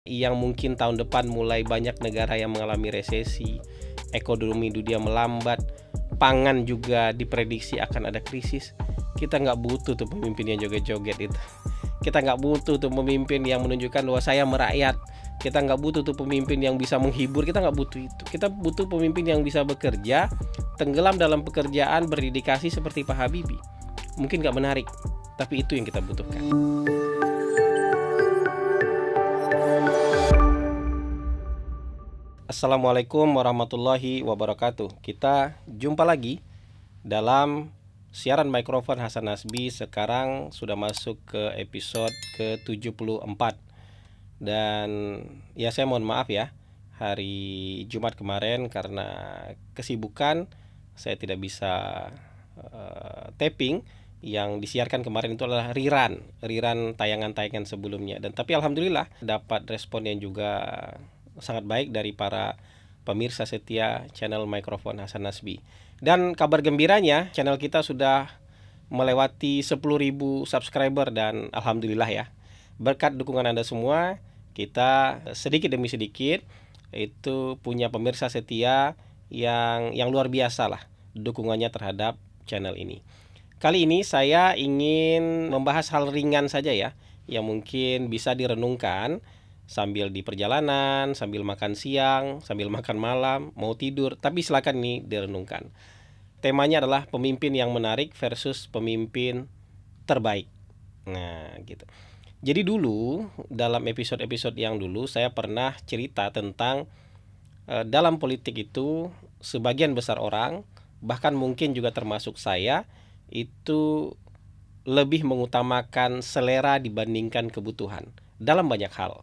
yang mungkin tahun depan mulai banyak negara yang mengalami resesi, ekonomi dunia melambat, pangan juga diprediksi akan ada krisis. Kita nggak butuh tuh pemimpin yang joget-joget itu. Kita nggak butuh tuh pemimpin yang menunjukkan bahwa saya merakyat. Kita nggak butuh tuh pemimpin yang bisa menghibur. Kita nggak butuh itu. Kita butuh pemimpin yang bisa bekerja, tenggelam dalam pekerjaan, berdedikasi seperti Pak Habibie. Mungkin nggak menarik, tapi itu yang kita butuhkan. Assalamualaikum warahmatullahi wabarakatuh. Kita jumpa lagi dalam siaran mikrofon Hasan Nasbi. Sekarang sudah masuk ke episode ke-74. Dan ya saya mohon maaf ya, hari Jumat kemarin karena kesibukan saya tidak bisa taping. Yang disiarkan kemarin itu adalah rerun tayangan-tayangan sebelumnya. Dan tapi alhamdulillah dapat respon yang juga sangat baik dari para pemirsa setia channel mikrofon Hasan Nasbi. Dan kabar gembiranya, channel kita sudah melewati 10.000 subscriber dan alhamdulillah ya. Berkat dukungan Anda semua, kita sedikit demi sedikit itu punya pemirsa setia yang luar biasa lah dukungannya terhadap channel ini. Kali ini saya ingin membahas hal ringan saja ya, yang mungkin bisa direnungkan sambil di perjalanan, sambil makan siang, sambil makan malam, mau tidur, tapi silakan nih direnungkan. Temanya adalah pemimpin yang menarik versus pemimpin terbaik. Nah, gitu. Jadi dulu, dalam episode-episode yang dulu, saya pernah cerita tentang dalam politik itu, sebagian besar orang, bahkan mungkin juga termasuk saya, itu lebih mengutamakan selera dibandingkan kebutuhan dalam banyak hal.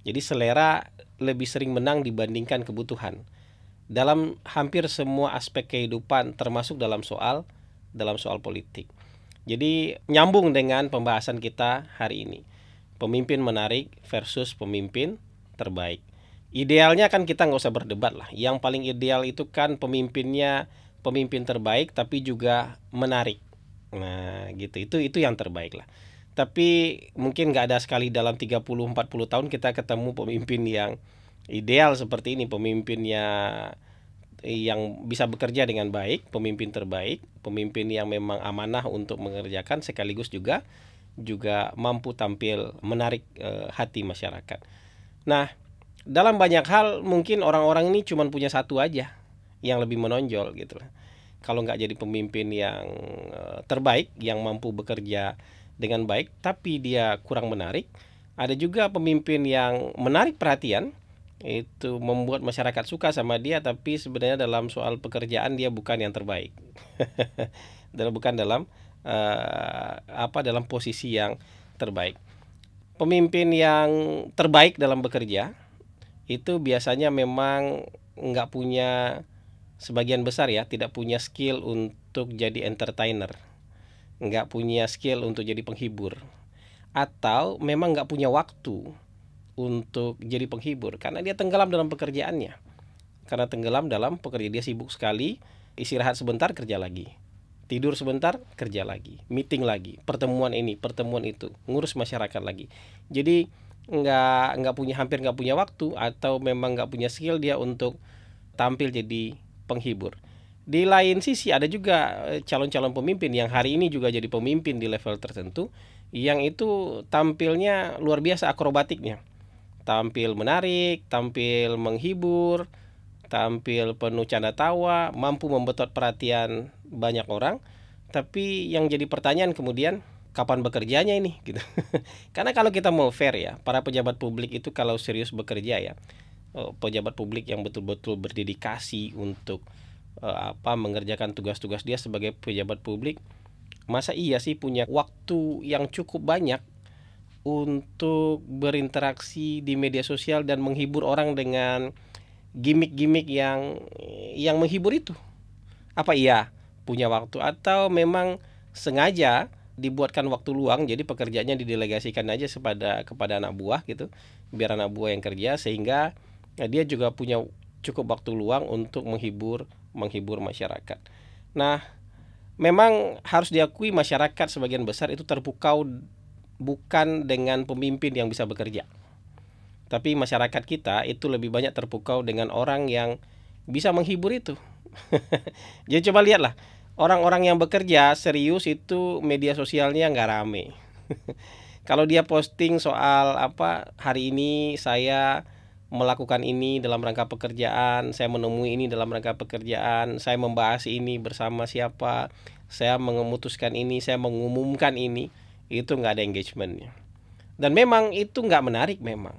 Jadi selera lebih sering menang dibandingkan kebutuhan dalam hampir semua aspek kehidupan, termasuk dalam soal politik. Jadi nyambung dengan pembahasan kita hari ini, pemimpin menarik versus pemimpin terbaik. Idealnya kan kita nggak usah berdebat lah. Yang paling ideal itu kan pemimpinnya pemimpin terbaik tapi juga menarik. Nah gitu, itu yang terbaik lah. Tapi mungkin nggak ada sekali dalam 30-40 tahun kita ketemu pemimpin yang ideal seperti ini. Pemimpinnya yang bisa bekerja dengan baik, pemimpin terbaik, pemimpin yang memang amanah untuk mengerjakan sekaligus juga mampu tampil menarik hati masyarakat. Nah, dalam banyak hal mungkin orang-orang ini cuma punya satu aja yang lebih menonjol gitu. Kalau nggak jadi pemimpin yang terbaik, yang mampu bekerja dengan baik, tapi dia kurang menarik. Ada juga pemimpin yang menarik perhatian, itu membuat masyarakat suka sama dia, tapi sebenarnya dalam soal pekerjaan dia bukan yang terbaik. Bukan dalam dalam posisi yang terbaik. Pemimpin yang terbaik dalam bekerja itu biasanya memang nggak punya, sebagian besar ya, tidak punya skill untuk jadi entertainer, nggak punya skill untuk jadi penghibur, atau memang nggak punya waktu untuk jadi penghibur karena dia tenggelam dalam pekerjaannya. Karena tenggelam dalam pekerjaan, dia sibuk sekali, istirahat sebentar kerja lagi, tidur sebentar kerja lagi, meeting lagi, pertemuan ini, pertemuan itu, ngurus masyarakat lagi. Jadi hampir nggak punya waktu, atau memang nggak punya skill dia untuk tampil jadi penghibur. Di lain sisi ada juga calon-calon pemimpin yang hari ini juga jadi pemimpin di level tertentu, yang itu tampilnya luar biasa akrobatiknya. Tampil menarik, tampil menghibur, tampil penuh canda tawa, mampu membetot perhatian banyak orang. Tapi yang jadi pertanyaan kemudian, kapan bekerjanya ini gitu. Karena kalau kita mau fair ya, para pejabat publik itu kalau serius bekerja ya, pejabat publik yang betul-betul berdedikasi untuk mengerjakan tugas-tugas dia sebagai pejabat publik, masa iya sih punya waktu yang cukup banyak untuk berinteraksi di media sosial dan menghibur orang dengan gimmick-gimmick yang menghibur itu? Apa iya punya waktu, atau memang sengaja dibuatkan waktu luang, jadi pekerjaannya didelegasikan aja kepada anak buah gitu, biar anak buah yang kerja, sehingga dia juga punya cukup waktu luang untuk menghibur masyarakat. Nah, memang harus diakui masyarakat sebagian besar itu terpukau bukan dengan pemimpin yang bisa bekerja, Tapi masyarakat kita itu lebih banyak terpukau dengan orang yang bisa menghibur itu. Jadi coba lihatlah, orang-orang yang bekerja serius itu media sosialnya nggak rame. Kalau dia posting soal apa, hari ini saya melakukan ini dalam rangka pekerjaan, saya menemui ini dalam rangka pekerjaan, saya membahas ini bersama siapa, saya memutuskan ini, saya mengumumkan ini, itu nggak ada engagementnya. Dan memang itu nggak menarik memang,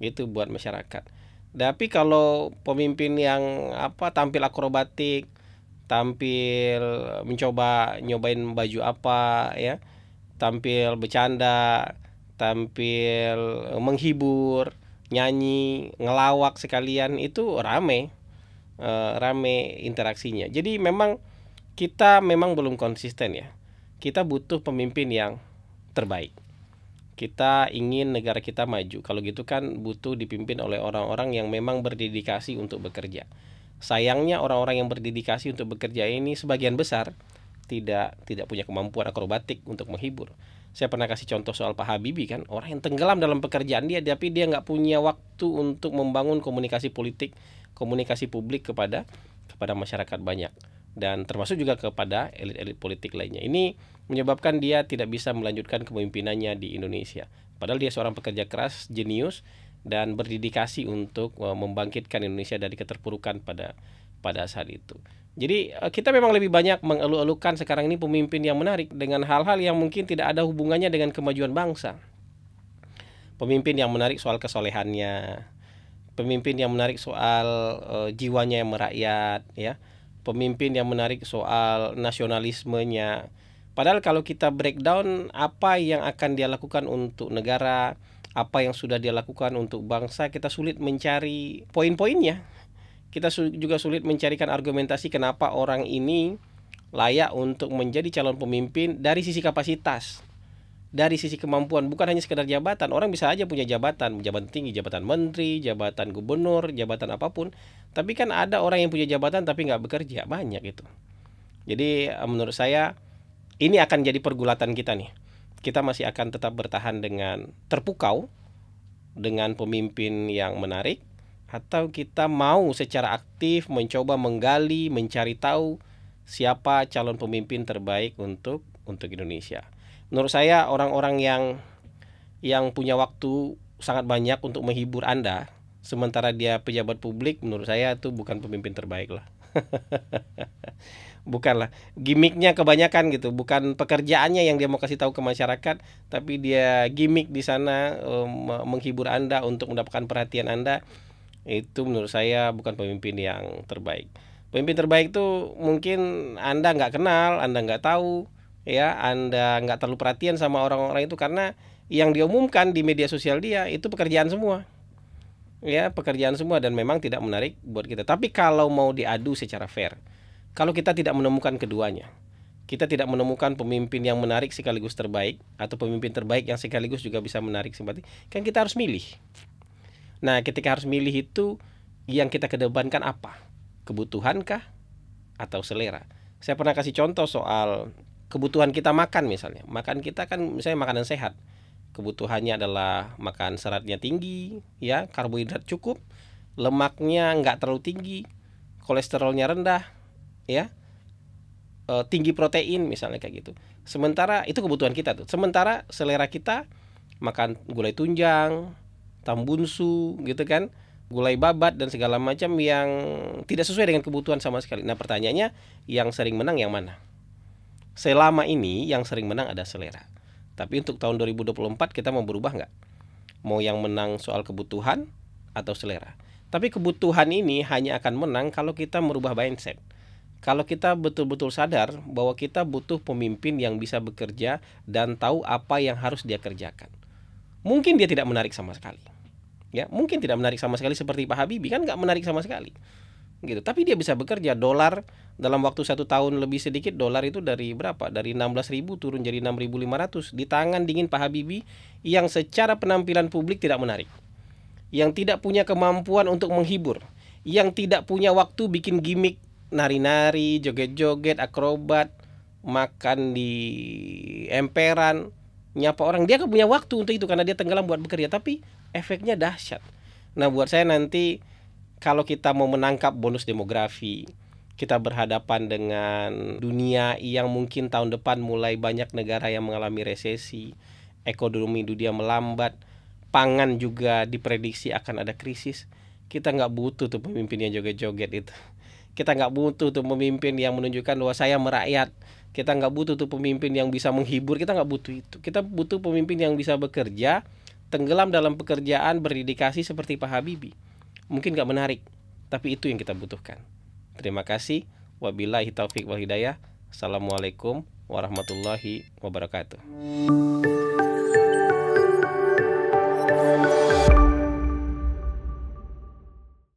itu buat masyarakat. Tapi kalau pemimpin yang apa tampil akrobatik, tampil mencoba nyobain baju apa ya, tampil bercanda, tampil menghibur, nyanyi, ngelawak sekalian, itu rame interaksinya. Jadi memang kita memang belum konsisten ya. Kita butuh pemimpin yang terbaik. Kita ingin negara kita maju. Kalau gitu kan butuh dipimpin oleh orang-orang yang memang berdedikasi untuk bekerja. Sayangnya orang-orang yang berdedikasi untuk bekerja ini sebagian besar tidak punya kemampuan akrobatik untuk menghibur. Saya pernah kasih contoh soal Pak Habibie kan, orang yang tenggelam dalam pekerjaan dia, tapi dia nggak punya waktu untuk membangun komunikasi politik, komunikasi publik kepada masyarakat banyak, dan termasuk juga kepada elit-elit politik lainnya. Ini menyebabkan dia tidak bisa melanjutkan kepemimpinannya di Indonesia. Padahal dia seorang pekerja keras, jenius, dan berdedikasi untuk membangkitkan Indonesia dari keterpurukan pada saat itu. Jadi kita memang lebih banyak mengeluh-elukan sekarang ini pemimpin yang menarik dengan hal-hal yang mungkin tidak ada hubungannya dengan kemajuan bangsa. Pemimpin yang menarik soal kesolehannya, pemimpin yang menarik soal jiwanya yang merakyat, ya, pemimpin yang menarik soal nasionalismenya. Padahal kalau kita breakdown apa yang akan dia lakukan untuk negara, apa yang sudah dia lakukan untuk bangsa, kita sulit mencari poin-poinnya. Kita juga sulit mencarikan argumentasi kenapa orang ini layak untuk menjadi calon pemimpin dari sisi kapasitas, dari sisi kemampuan, bukan hanya sekedar jabatan. Orang bisa aja punya jabatan tinggi, jabatan menteri, jabatan gubernur, jabatan apapun. Tapi kan ada orang yang punya jabatan tapi nggak bekerja, banyak itu. Jadi menurut saya ini akan jadi pergulatan kita nih. Kita masih akan tetap bertahan dengan terpukau dengan pemimpin yang menarik, atau kita mau secara aktif mencoba menggali, mencari tahu siapa calon pemimpin terbaik untuk Indonesia. Menurut saya orang-orang yang punya waktu sangat banyak untuk menghibur Anda, sementara dia pejabat publik, menurut saya itu bukan pemimpin terbaik lah. Bukanlah, gimmicknya kebanyakan gitu, bukan pekerjaannya yang dia mau kasih tahu ke masyarakat, tapi dia gimmick di sana menghibur Anda untuk mendapatkan perhatian Anda. Itu menurut saya bukan pemimpin yang terbaik. Pemimpin terbaik itu mungkin Anda nggak kenal, Anda nggak tahu, ya, Anda nggak terlalu perhatian sama orang-orang itu karena yang diumumkan di media sosial dia itu pekerjaan semua, ya, pekerjaan semua, dan memang tidak menarik buat kita. Tapi kalau mau diadu secara fair, kalau kita tidak menemukan keduanya, kita tidak menemukan pemimpin yang menarik sekaligus terbaik, atau pemimpin terbaik yang sekaligus juga bisa menarik simpati, kan kita harus milih. Nah, ketika harus milih itu, yang kita kedepankan apa? Kebutuhankah atau selera? Saya pernah kasih contoh soal kebutuhan kita makan misalnya. Makan kita kan misalnya makanan sehat. Kebutuhannya adalah makan seratnya tinggi, ya, karbohidrat cukup, lemaknya nggak terlalu tinggi, kolesterolnya rendah, ya, tinggi protein misalnya kayak gitu. Sementara itu kebutuhan kita tuh. Sementara selera kita makan gulai tunjang, tambunsu gitu kan, gulai babat dan segala macam yang tidak sesuai dengan kebutuhan sama sekali. Nah, pertanyaannya, yang sering menang yang mana? Selama ini yang sering menang ada selera. Tapi untuk tahun 2024 kita mau berubah nggak? Mau yang menang soal kebutuhan atau selera? Tapi kebutuhan ini hanya akan menang kalau kita merubah mindset. Kalau kita betul-betul sadar bahwa kita butuh pemimpin yang bisa bekerja dan tahu apa yang harus dia kerjakan. Mungkin dia tidak menarik sama sekali, ya, mungkin tidak menarik sama sekali seperti Pak Habibie, kan nggak menarik sama sekali, gitu. Tapi dia bisa bekerja. Dolar dalam waktu 1 tahun lebih sedikit, dolar itu dari berapa? Dari 16.000 turun jadi 6.500 di tangan dingin Pak Habibie yang secara penampilan publik tidak menarik, yang tidak punya kemampuan untuk menghibur, yang tidak punya waktu bikin gimmick, nari-nari, joget-joget, akrobat, makan di emperan, nyapa orang. Dia kan punya waktu untuk itu karena dia tenggelam buat bekerja. Tapi efeknya dahsyat. Nah, buat saya nanti kalau kita mau menangkap bonus demografi, kita berhadapan dengan dunia yang mungkin tahun depan mulai banyak negara yang mengalami resesi, ekonomi dunia melambat, pangan juga diprediksi akan ada krisis. Kita nggak butuh tuh pemimpin yang joget-joget itu. Kita nggak butuh tuh pemimpin yang menunjukkan bahwa saya merakyat. Kita nggak butuh tuh pemimpin yang bisa menghibur. Kita nggak butuh itu. Kita butuh pemimpin yang bisa bekerja, tenggelam dalam pekerjaan, berdedikasi seperti Pak Habibie. Mungkin nggak menarik, tapi itu yang kita butuhkan. Terima kasih. Wabillahi taufik wal hidayah. Assalamualaikum warahmatullahi wabarakatuh.